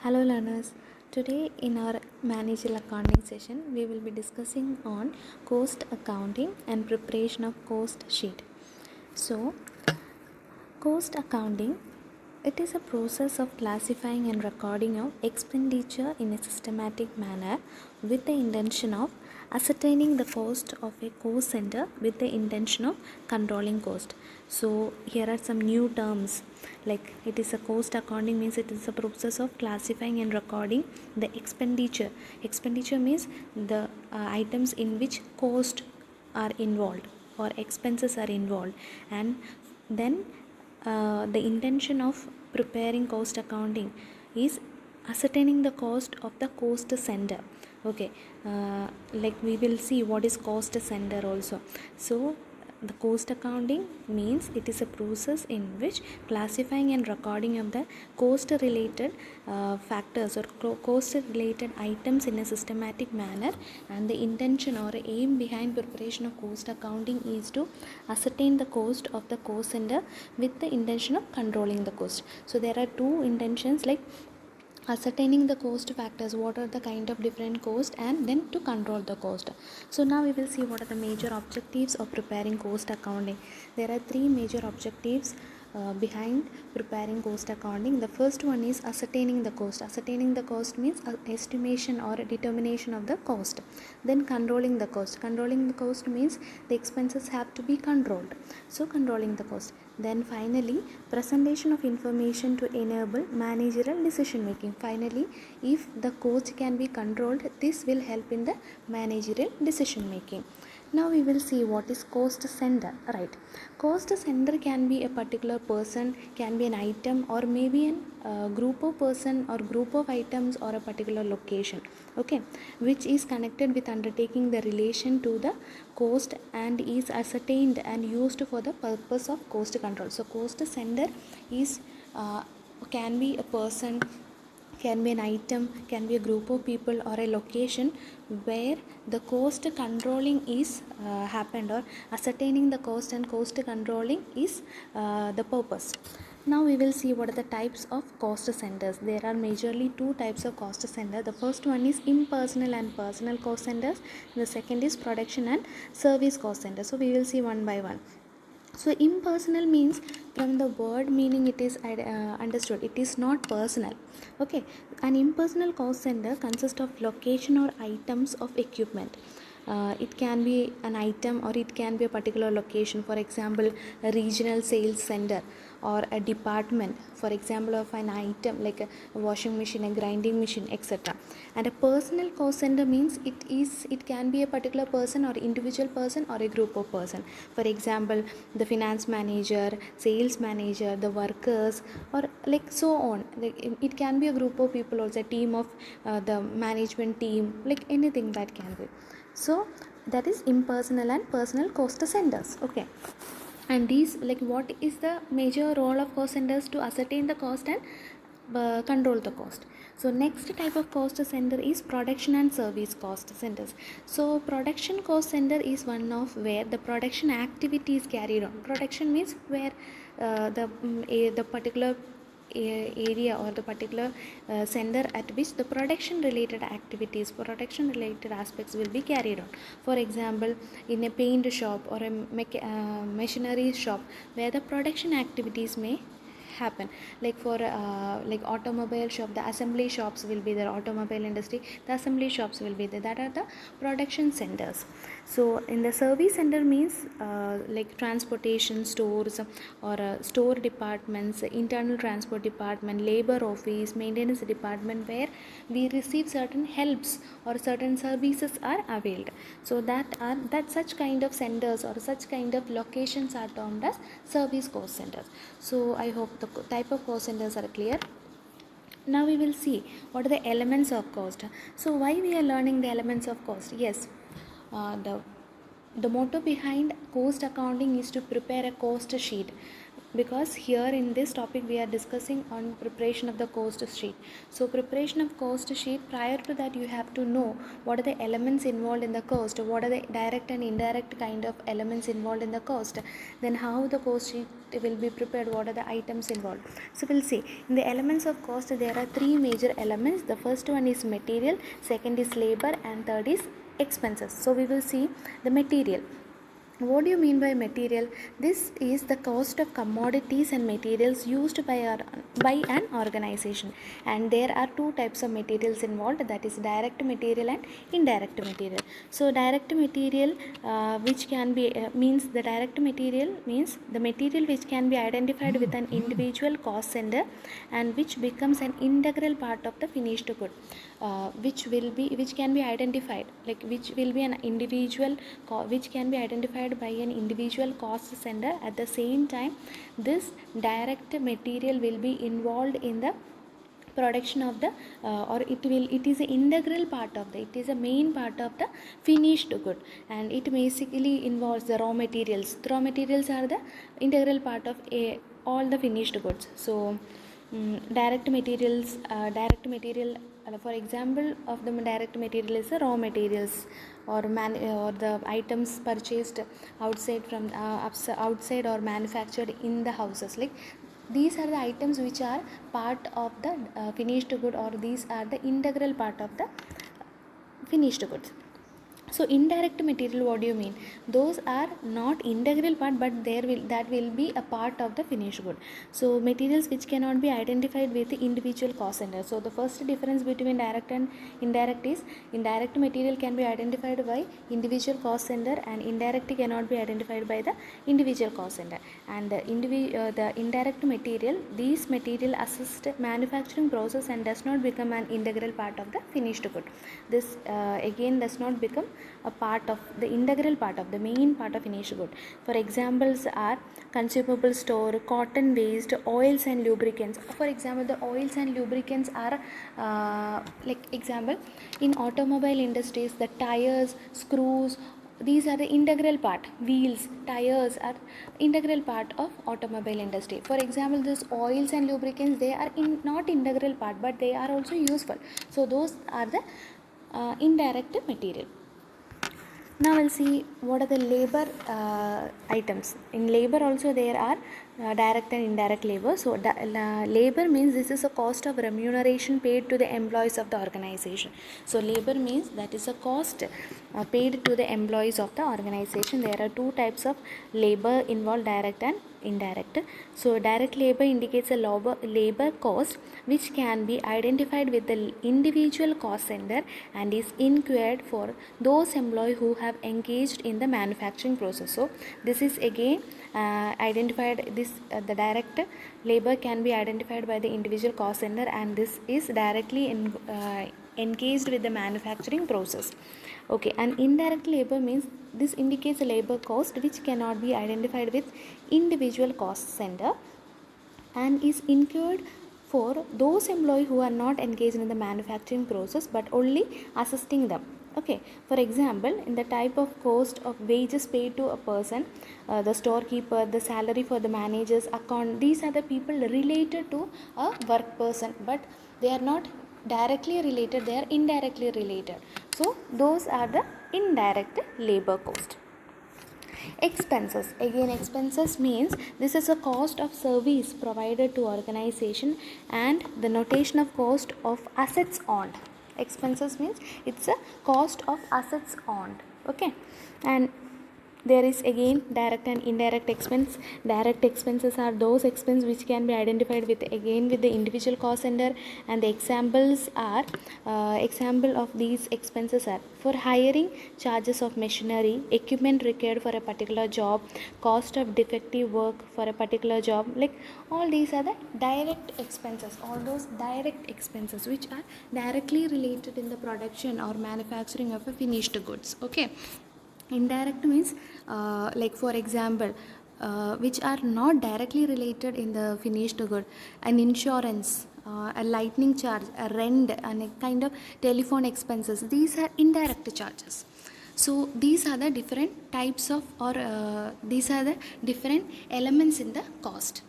Hello learners. Today in our managerial accounting session we will be discussing on cost accounting and preparation of cost sheet. So cost accounting, it is a process of classifying and recording of expenditure in a systematic manner with the intention of ascertaining the cost of a cost center with the intention of controlling cost. So here are some new terms, like it is a cost accounting means it is a process of classifying and recording the expenditure. Expenditure means the items in which cost are involved or expenses are involved, and then the intention of preparing cost accounting is ascertaining the cost of the cost center. Okay, like we will see what is cost center also. So the cost accounting means it is a process in which classifying and recording of the cost related factors or cost related items in a systematic manner, and the intention or aim behind preparation of cost accounting is to ascertain the cost of the cost center with the intention of controlling the cost. So there are two intentions, like ascertaining the cost factors, what are the kind of different cost, and then to control the cost. So now we will see what are the major objectives of preparing cost accounting. There are three major objectives behind preparing cost accounting. The first one is ascertaining the cost. Ascertaining the cost means estimation or determination of the cost. Then controlling the cost. Controlling the cost means the expenses have to be controlled, so controlling the cost. Then finally presentation of information to enable managerial decision making. Finally, if the cost can be controlled, this will help in the managerial decision making. Now we will see what is cost center. Right, cost center can be a particular person, can be an item, or maybe a group of person or group of items or a particular location, okay, which is connected with undertaking the relation to the cost and is ascertained and used for the purpose of cost control. So cost center is can be a person, can be an item, can be a group of people or a location where the cost controlling is happened, or ascertaining the cost and cost controlling is the purpose. Now we will see what are the types of cost centers. There are majorly two types of cost center. The first one is impersonal and personal cost centers. The second is production and service cost center. So we will see one by one. So impersonal means, from the word meaning it is understood, it is not personal. Okay, an impersonal cost center consists of location or items of equipment. It can be an item or it can be a particular location, for example a regional sales center, or a department, for example of an item like a washing machine, a grinding machine, etc. And a personal cost center means it can be a particular person or individual person or a group of person, for example the finance manager, sales manager, the workers, or like so on. Like it can be a group of people or a team of the management team, like anything that can be. So that is impersonal and personal cost centers. Okay, and these, like what is the major role of cost centers? To ascertain the cost and control the cost. So next type of cost center is production and service cost centers. So production cost center is one of where the production activity is carried on. Production means where the particular area or the particular center at which the production related activities, production related aspects will be carried on. For example, in a paint shop or a machinery shop where the production activities may happen, like for like automobile shop, the assembly shops will be there. Automobile industry, the assembly shops will be there. That are the production centers. So in the service center means like transportation stores or store departments, internal transport department, labor office, maintenance department, where we receive certain helps or certain services are availed. So that such kind of centers or such kind of locations are termed as service cost centers. So I hope the type of cost centers are clear. Now we will see what are the elements of cost. So why we are learning the elements of cost? Yes, the motto behind cost accounting is to prepare a cost sheet. because here in this topic we are discussing on preparation of the cost sheet. So preparation of cost sheet, prior to that you have to know what are the elements involved in the cost, what are the direct and indirect kind of elements involved in the cost, then how the cost sheet will be prepared, what are the items involved. So we'll see in the elements of cost there are three major elements. The first one is material, second is labor, and third is expenses. So we will see the material. What do you mean by material? This is the cost of commodities and materials used by an organization, and there are two types of materials involved, that is direct material and indirect material. So direct material which can be means the direct material means the material which can be identified with an individual cost center and which becomes an integral part of the finished good, which can be identified, like which will be an individual which can be identified by an individual cost center. At the same time, this direct material will be involved in the production of the or it is an integral part of the, it is a main part of the finished good, and it basically involves the raw materials. The raw materials are the integral part of all the finished goods. So direct material for example of the direct material is the raw materials or the items purchased outside from outside or manufactured in the houses. Like these are the items which are part of the finished good, or these are the integral part of the finished goods. So indirect material, what do you mean? Those are not integral part, but that will be a part of the finished good. So materials which cannot be identified with the individual cost center. So the first difference between direct and indirect is indirect material can be identified by individual cost center, and indirect cannot be identified by the individual cost center. And the indirect material, these material assist manufacturing process and does not become an integral part of the finished good. This again does not become a part of the integral part of the main part of finished good. For examples are consumable store, cotton waste, oils and lubricants. For example, the oils and lubricants are like example in automobile industries, the tires, screws, these are the integral part. Wheels, tires are integral part of automobile industry. For example, this oils and lubricants, they are not integral part, but they are also useful. So those are the indirect material. Now we'll see what are the labor items. In labor also there are direct and indirect labor. So labor means this is a cost of remuneration paid to the employees of the organization. So labor means that is a cost paid to the employees of the organization. There are two types of labor involved, direct and indirect. So direct labor indicates a labor cost which can be identified with the individual cost center and is incurred for those employees who have engaged in the manufacturing process. So this is again identified, this the direct labor can be identified by the individual cost center, and this is directly engaged with the manufacturing process. Okay, and indirect labor means this indicates a labor cost which cannot be identified with individual cost center and is incurred for those employees who are not engaged in the manufacturing process but only assisting them. Okay, for example, in the type of cost of wages paid to a person, the storekeeper, the salary for the managers, account, these are the people related to a work person, but they are not directly related, they are indirectly related. So those are the indirect labor cost. Expenses, again expenses means this is a cost of service provided to organization and the notation of cost of assets owned. Expenses means it's a cost of assets owned. Okay, and there is again direct and indirect expense. Direct expenses are those expenses which can be identified with again with the individual cost center, and the examples are example of these expenses are for hiring, charges of machinery, equipment required for a particular job, cost of defective work for a particular job. Like all these are the direct expenses, all those direct expenses which are directly related in the production or manufacturing of a finished goods. Okay, indirect means like for example which are not directly related in the finished good, an insurance, a lightning charge, a rent, and a kind of telephone expenses, these are indirect charges. So these are the different types of or these are the different elements in the cost.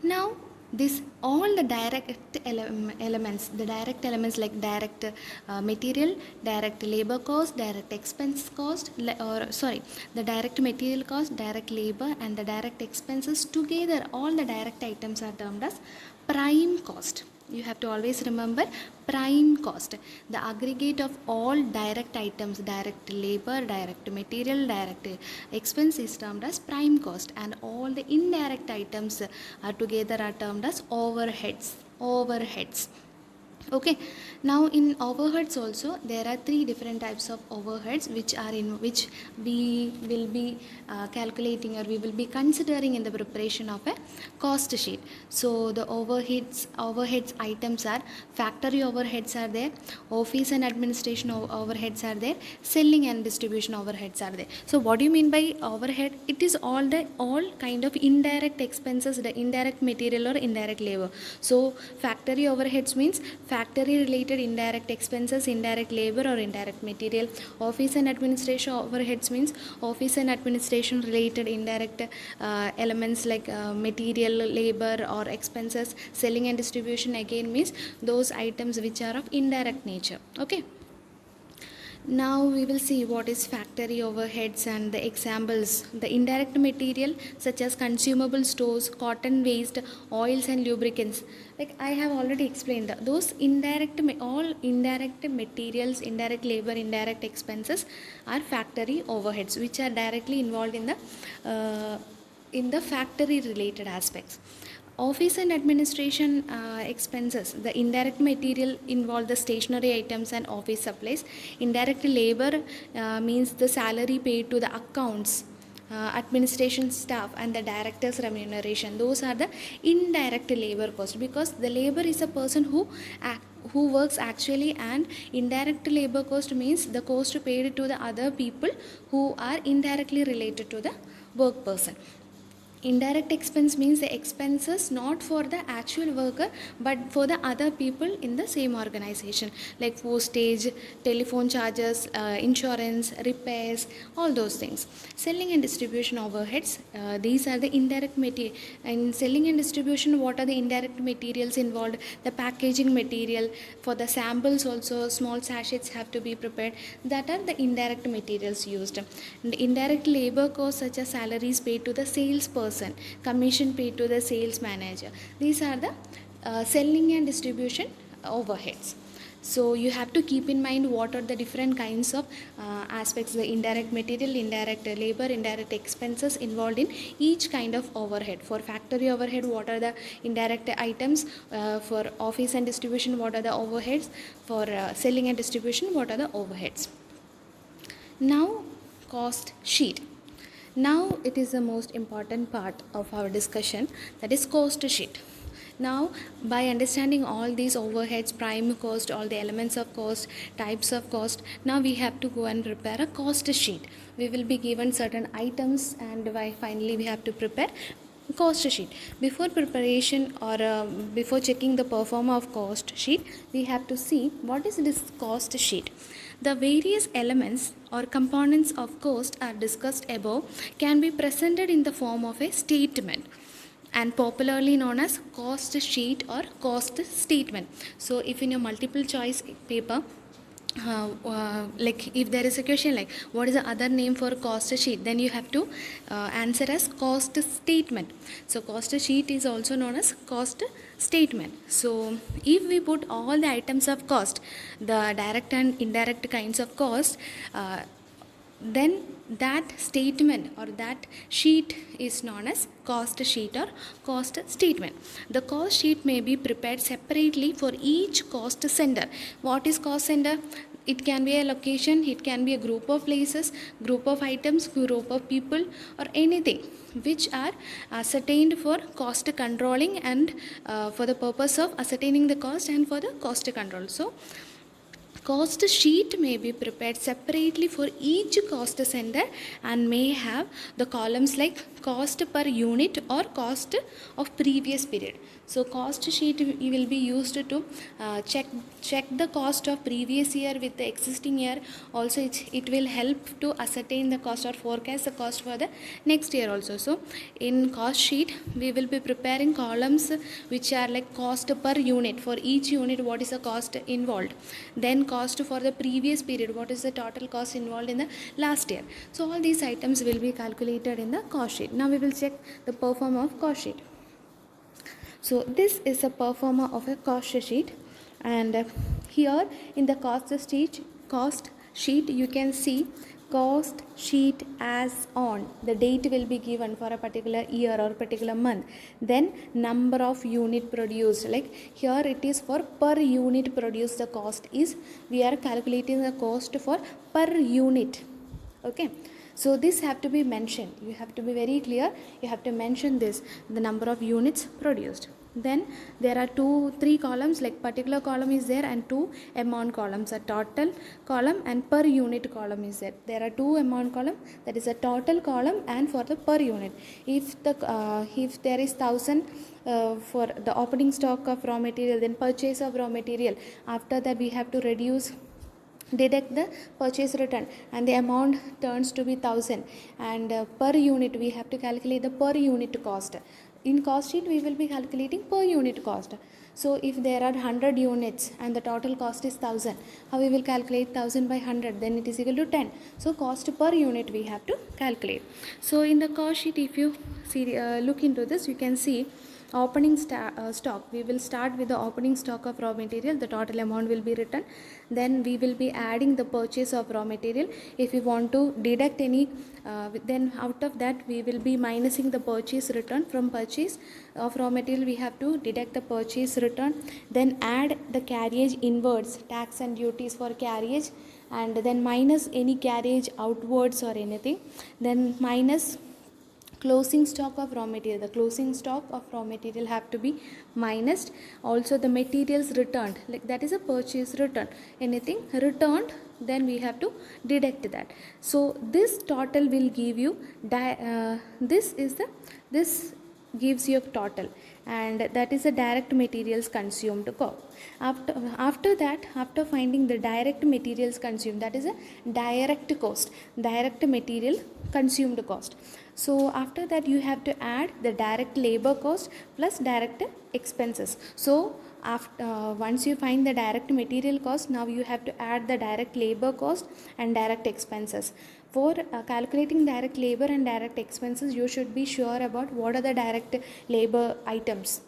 Now this all the elements, the direct elements like direct material, direct labor cost, direct expense cost, the direct material cost, direct labor and the direct expenses together, all the direct items are termed as prime cost. You have to always remember prime cost, the aggregate of all direct items, direct labor, direct material, direct expense is termed as prime cost, and all the indirect items are together are termed as overheads. Okay, now in overheads also there are three different types of overheads which we will be calculating, or we will be considering in the preparation of a cost sheet. So the overheads items are factory overheads are there, office and administration overheads are there, selling and distribution overheads are there. So what do you mean by overhead? It is all kind of indirect expenses, the indirect material or indirect labor. So factory overheads means factory related indirect expenses, indirect labor or indirect material. Office and administration overheads means office and administration related indirect elements like material, labor or expenses. Selling and distribution again means those items which are of indirect nature. Okay, now we will see what is factory overheads and the examples. The indirect material such as consumable stores, cotton waste, oils and lubricants. Like I have already explained, those all indirect materials, indirect labor, indirect expenses are factory overheads, which are directly involved in the factory related aspects. Office and administration expenses, the indirect material involve the stationery items and office supplies. Indirect labor means the salary paid to the accounts, administration staff and the director's remuneration. Those are the indirect labor cost, because the labor is a person who works actually, and indirect labor cost means the cost paid to the other people who are indirectly related to the work person. Indirect expense means the expenses not for the actual worker but for the other people in the same organization, like postage, telephone charges, insurance, repairs, all those things. Selling and distribution overheads, these are the indirect material. In selling and distribution, what are the indirect materials involved? The packaging material, for the samples also small sachets have to be prepared, that are the indirect materials used. And indirect labor costs such as salaries paid to the salesperson, commission paid to the sales manager. These are the selling and distribution overheads. So you have to keep in mind what are the different kinds of aspects, the indirect material, indirect labor, indirect expenses involved in each kind of overhead. For factory overhead, what are the indirect items? For office and distribution, what are the overheads? For selling and distribution, what are the overheads? Now, cost sheet. Now it is the most important part of our discussion, that is cost sheet. Now by understanding all these overheads, prime cost, all the elements of cost, types of cost, now we have to go and prepare a cost sheet. We will be given certain items, and finally we have to prepare cost sheet. Before preparation or before checking the performance of cost sheet, we have to see what is this cost sheet. The various elements or components of cost are discussed above can be presented in the form of a statement, and popularly known as cost sheet or cost statement. So if in your multiple choice paper, like if there is a question like what is the other name for cost sheet, then you have to answer as cost statement. So cost sheet is also known as cost statement. So if we put all the items of cost, the direct and indirect kinds of cost, then that statement or that sheet is known as cost sheet or cost statement. The cost sheet may be prepared separately for each cost center. What is cost center? It can be a location, it can be a group of places, group of items, group of people, or anything which are ascertained for cost controlling and for the purpose of ascertaining the cost and for the cost control. So Cost sheet may be prepared separately for each cost center and may have the columns like cost per unit or cost of previous period. So cost sheet will be used to check the cost of previous year with the existing year. Also it will help to ascertain the cost or forecast the cost for the next year also. So in cost sheet we will be preparing columns which are like cost per unit. For each unit what is the cost involved, then cost for the previous period, what is the total cost involved in the last year. So all these items will be calculated in the cost sheet. Now we will check the performer of cost sheet. So this is a performer of a cost sheet, and here in the cost sheet you can see cost sheet as on. The date will be given for a particular year or particular month. Then number of unit produced, like here it is for per unit produced. The cost is, we are calculating the cost for per unit. Okay, so this have to be mentioned. You have to be very clear. You have to mention this, the number of units produced. Then there are three columns, like particular column is there and two amount columns, a total column and per unit column is there. There are two amount column, that is a total column and for the per unit. If there is 1000 for the opening stock of raw material, then purchase of raw material, after that we have to deduct the purchase return and the amount turns to be 1000, and per unit we have to calculate the per unit cost. In cost sheet we will be calculating per unit cost. So if there are 100 units and the total cost is 1000, how we will calculate 1000 by 100, then it is equal to 10. So cost per unit we have to calculate. So in the cost sheet, if you see look into this, you can see opening stock. We will start with the opening stock of raw material. The total amount will be written. Then we will be adding the purchase of raw material. If we want to deduct any, then out of that we will be minusing the purchase return. From purchase of raw material we have to deduct the purchase return, then add the carriage inwards, tax and duties for carriage, and then minus any carriage outwards or anything, then minus closing stock of raw material. The closing stock of raw material have to be minused. Also the materials returned, like that is a purchase return. Anything returned, then we have to deduct that. So this total will give you this gives you a total, and that is the direct materials consumed cost. After that, after finding the direct materials consumed, that is a direct cost, direct material consumed cost. So after that you have to add the direct labor cost plus direct expenses. So after once you find the direct material cost, now you have to add the direct labor cost and direct expenses. For calculating direct labor and direct expenses, you should be sure about what are the direct labor items.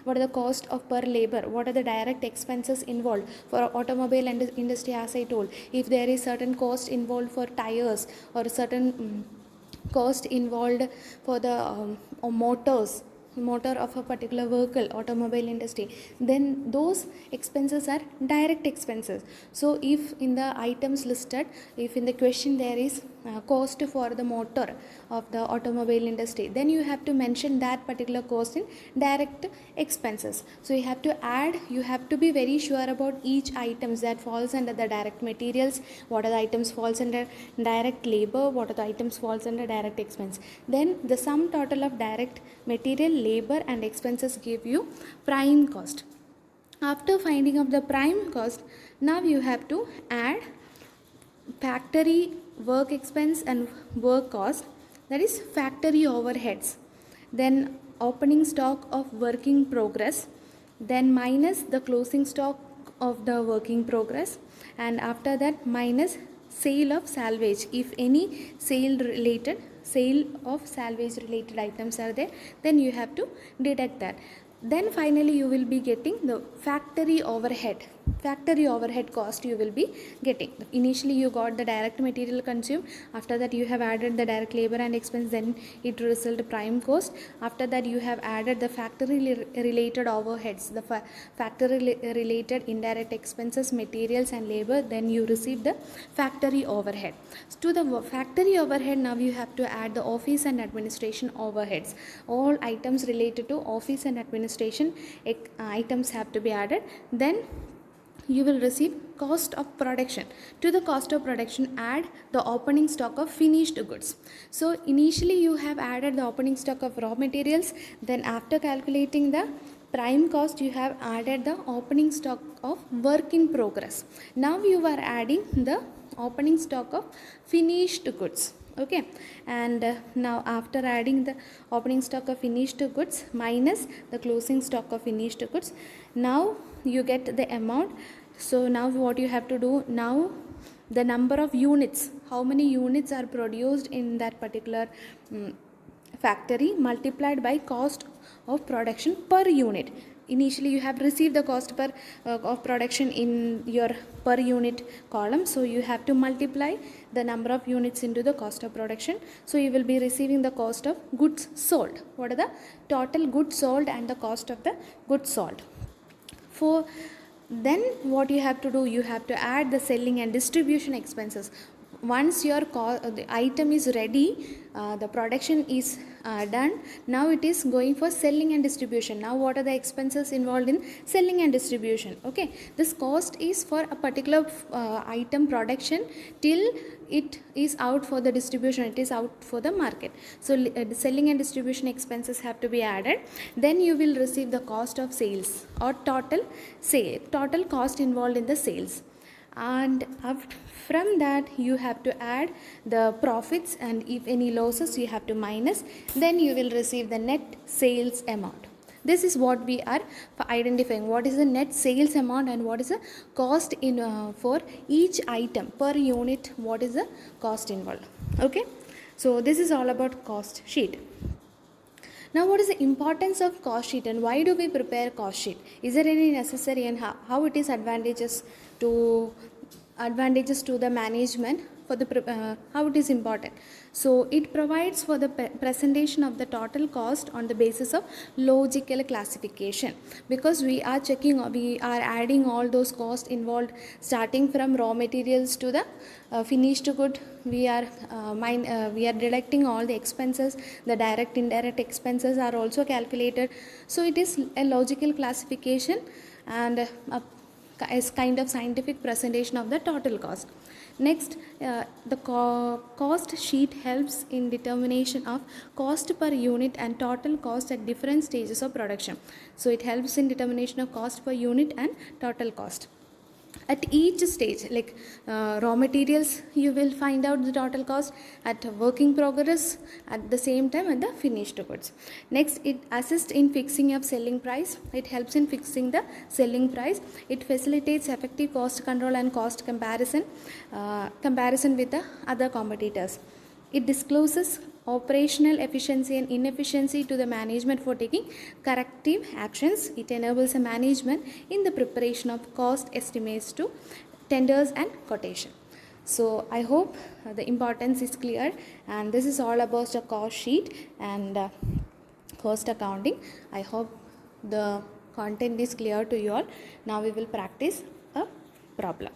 What are the cost of per labor? What are the direct expenses involved for automobile industry? As I told, if there is certain cost involved for tires or certain cost involved for the motor of a particular vehicle, automobile industry, then those expenses are direct expenses. So if in the items listed, if in the question there is cost for the motor of the automobile industry, then you have to mention that particular cost in direct expenses. So you have to add, you have to be very sure about each items that falls under the direct materials, what are the items falls under direct labor, what are the items falls under direct expense. Then the sum total of direct material, labor and expenses give you prime cost. After finding of the prime cost, now you have to add factory work expense and work cost, that is factory overheads, then opening stock of work in progress, then minus the closing stock of the work in progress, and after that minus sale of salvage. If any sale of salvage related items are there, then you have to deduct that. Then finally you will be getting the factory overhead cost you will be getting. Initially you got the direct material consumed, after that you have added the direct labor and expense, then it result prime cost. After that you have added the factory related overheads, the factory related indirect expenses, materials and labor, then you receive the factory overhead. To the factory overhead, now you have to add the office and administration overheads. All items related to office and administration items have to be added. Then you will receive cost of production. To the cost of production, add the opening stock of finished goods. So initially you have added the opening stock of raw materials, then after calculating the prime cost you have added the opening stock of work in progress. Now you are adding the opening stock of finished goods. Okay, and now after adding the opening stock of finished goods minus the closing stock of finished goods, now you get the amount. So now what you have to do, now the number of units, how many units are produced in that particular factory, multiplied by cost of production per unit. Initially you have received the cost per of production in your per unit column, so you have to multiply the number of units into the cost of production. So you will be receiving the cost of goods sold. What are the total goods sold and the cost of the goods sold. For then what you have to do, you have to add the selling and distribution expenses. Once your the item is ready, the production is done, now it is going for selling and distribution. Now what are the expenses involved in selling and distribution? Okay, this cost is for a particular item production till it is out for the distribution, it is out for the market. So the selling and distribution expenses have to be added. Then you will receive the cost of sales or total cost involved in the sales, and from that you have to add the profits, and if any losses you have to minus. Then you will receive the net sales amount. This is what we are identifying, what is the net sales amount and what is the cost in for each item per unit, what is the cost involved. Okay, so this is all about cost sheet. Now what is the importance of cost sheet and why do we prepare cost sheet? Is there any necessary, and how it is advantages to the management for the how it is important? So it provides for the presentation of the total cost on the basis of logical classification, because we are adding all those costs involved starting from raw materials to the finished good. We are deducting all the expenses, the direct indirect expenses are also calculated. So it is a logical classification and as kind of scientific presentation of the total cost. Next, the cost sheet helps in determination of cost per unit and total cost at different stages of production. So it helps in determination of cost per unit and total cost at each stage. Like raw materials, you will find out the total cost, at work in progress, at the same time at the finished goods. Next, it assists in fixing of selling price. It helps in fixing the selling price. It facilitates effective cost control and cost comparison with the other competitors. It discloses operational efficiency and inefficiency to the management for taking corrective actions. It enables a management in the preparation of cost estimates to tenders and quotation. So I hope the importance is clear, and this is all about the cost sheet and cost accounting. I hope the content is clear to you all. Now we will practice a problem.